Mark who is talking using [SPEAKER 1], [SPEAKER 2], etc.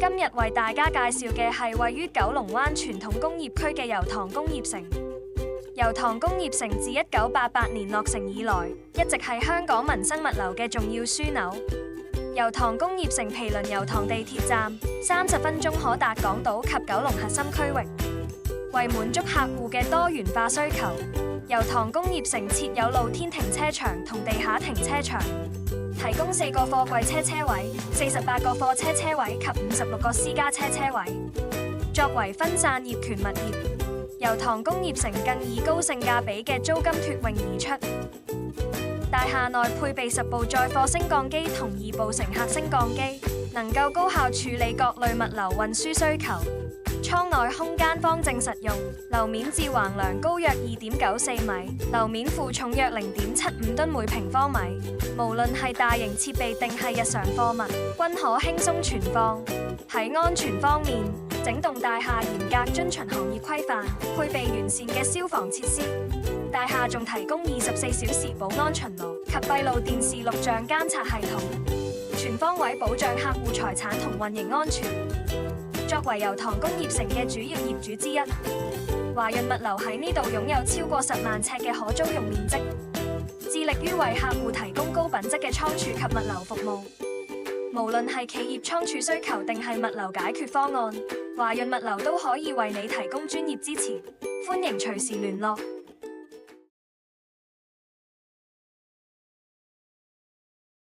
[SPEAKER 1] 今日為大家介紹嘅係位於九龍灣傳統工業區嘅油塘工業城。油塘工業城自1988年落成以來，一直係香港民生物流嘅重要樞紐。油塘工業城毗鄰油塘地鐵站，30分鐘可達港島及九龍核心區域。為滿足客戶嘅多元化需求，油塘工業城設有露天停車場同地下停車場，提供4個貨櫃車位、48個貨車車位及56個私家車車位。作為分散業權物業，油塘工業城更以高性價比嘅租金脫穎而出。大廈內配備10部載貨升降機同2部乘客升降機，能夠高效處理各類物流運輸需求。倉內空間方正實用，樓面至橫梁高約2.94米，樓面負重約0.75噸每平方米。無論係大型設備定係日常貨物，均可輕鬆存放。喺安全方面，整棟大廈嚴格遵循行業規範，配備完善嘅消防設施。大廈仲提供24小時保安巡邏及閉路電視錄像監察系統，全方位保障客戶財產同運營安全。作為油塘工業城嘅主要業主之一，華潤物流喺呢度擁有超過10萬尺嘅可租用面積，致力於為客戶提供高品質嘅倉儲及物流服務。無論係企業倉儲需求定係物流解決方案，華潤物流都可以為你提供專業支持。歡迎隨時聯絡。